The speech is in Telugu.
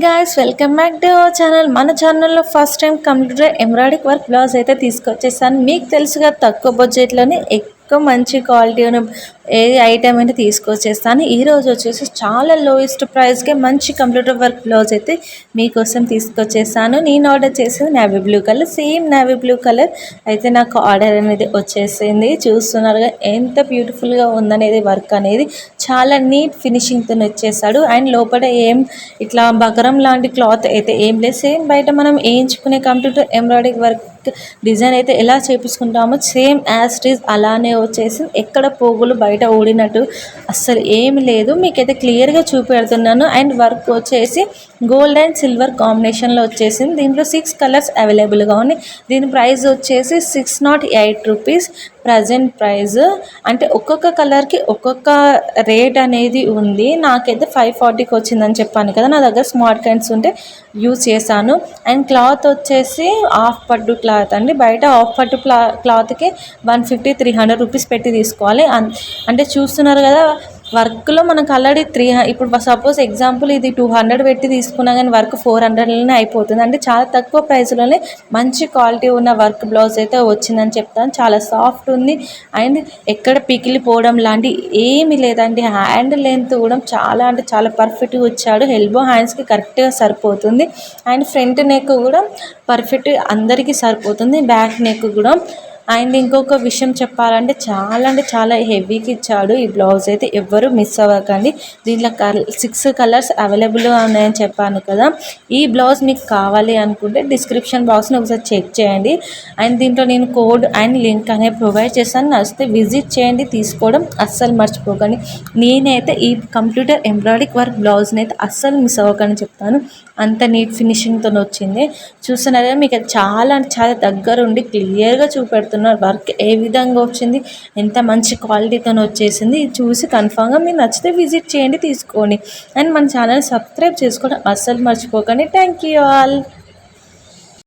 Guys, welcome back to our channel. మన ఛానల్లో first time computer embroidery work blouse అయితే తీసుకొచ్చేసాను. మీకు తెలుసుగా తక్కువ బడ్జెట్లోనే ఎక్కువ మంచి క్వాలిటీ ఉన్న ఏ ఐటమ్ అయితే తీసుకొచ్చేస్తాను. ఈరోజు వచ్చేసి చాలా లోయెస్ట్ ప్రైస్కే మంచి కంప్యూటర్ వర్క్ బ్లౌజ్ అయితే మీకోసం తీసుకొచ్చేసాను. నేను ఆర్డర్ చేసింది navy blue colour, same navy blue colour అయితే నాకు ఆర్డర్ అనేది వచ్చేసింది. చూస్తున్నారుగా ఎంత బ్యూటిఫుల్గా ఉందనేది. వర్క్ అనేది చాలా నీట్ ఫినిషింగ్తో వచ్చేసాడు. అండ్ లోపల ఏం ఇట్లా బగరం లాంటి క్లాత్ అయితే ఏం లేదు. సేమ్ బయట మనం వేయించుకునే కంప్యూటర్ ఎంబ్రాయిడరీ వర్క్ డిజైన్ అయితే ఎలా చేపించుకుంటామో సేమ్ యాజ్ ఇట్ ఈజ్ అలానే వచ్చేసి ఎక్కడ పోగులు బయట ఊడినట్టు అస్సలు ఏమి లేదు. మీకైతే క్లియర్గా చూపెడుతున్నాను. అండ్ వర్క్ వచ్చేసి గోల్డ్ అండ్ సిల్వర్ కాంబినేషన్లో వచ్చేసింది. దీంట్లో 6 కలర్స్ అవైలబుల్గా ఉన్నాయి. దీని ప్రైస్ వచ్చేసి 608 రూపీస్ ప్రజెంట్ ప్రైస్. అంటే ఒక్కొక్క కలర్కి ఒక్కొక్క రేట్ అనేది ఉంది. నాకైతే 540కి వచ్చిందని చెప్పాను కదా, నా దగ్గర స్మార్ట్ కైండ్స్ ఉంటే యూజ్ చేశాను. అండ్ క్లాత్ వచ్చేసి హాఫ్ పట్టు క్లాత్ అండి. బయట హాఫ్ పట్టు క్లాత్కి 150-300 రూపీస్ పెట్టి తీసుకోవాలి. అంటే చూస్తున్నారు కదా, వర్క్లో మనకు ఆల్రెడీ ఇప్పుడు సపోజ్ ఎగ్జాంపుల్ ఇది 200 పెట్టి తీసుకున్నా కానీ వర్క్ 400లోనే అయిపోతుంది. అంటే చాలా తక్కువ ప్రైస్లోనే మంచి క్వాలిటీ ఉన్న వర్క్ బ్లౌజ్ అయితే వచ్చిందని చెప్తాను. చాలా సాఫ్ట్ ఉంది. అండ్ ఎక్కడ పికిలిపోవడం లాంటి ఏమీ లేదండి. హ్యాండ్ లెంత్ కూడా చాలా అంటే చాలా పర్ఫెక్ట్గా వచ్చాడు. ఎల్బో హ్యాండ్స్కి కరెక్ట్గా సరిపోతుంది. అండ్ ఫ్రంట్ నెక్ కూడా పర్ఫెక్ట్ అందరికీ సరిపోతుంది. బ్యాక్ నెక్ కూడా. అండ్ ఇంకొక విషయం చెప్పాలంటే చాలా హెవీకి ఇచ్చాడు ఈ బ్లౌజ్ అయితే. ఎవ్వరూ మిస్ అవ్వకండి. దీంట్లో 6 కలర్స్ అవైలబుల్గా ఉన్నాయని చెప్పాను కదా. ఈ బ్లౌజ్ మీకు కావాలి అనుకుంటే డిస్క్రిప్షన్ బాక్స్ని ఒకసారి చెక్ చేయండి. అండ్ దీంట్లో నేను కోడ్ అండ్ లింక్ అనేది ప్రొవైడ్ చేస్తాను. నచ్చితే విజిట్ చేయండి, తీసుకోవడం అస్సలు మర్చిపోకండి. నేనైతే ఈ కంప్యూటర్ ఎంబ్రాయిడరీ వర్క్ బ్లౌజ్ని అయితే అస్సలు మిస్ అవ్వకండి చెప్తాను. అంత నీట్ ఫినిషింగ్తో వచ్చింది. చూస్తున్నారా, మీకు చాలా దగ్గరుండి క్లియర్గా చూపెడుతున్నారు వర్క్ ఏ విధంగా వచ్చింది, ఎంత మంచి క్వాలిటీతో వచ్చేసింది. చూసి కన్ఫామ్గా మీరు నచ్చితే విజిట్ చేయండి, తీసుకోండి. అండ్ మన ఛానల్ సబ్స్క్రైబ్ చేసుకోవడం అస్సలు మర్చిపోకండి. Thank you all.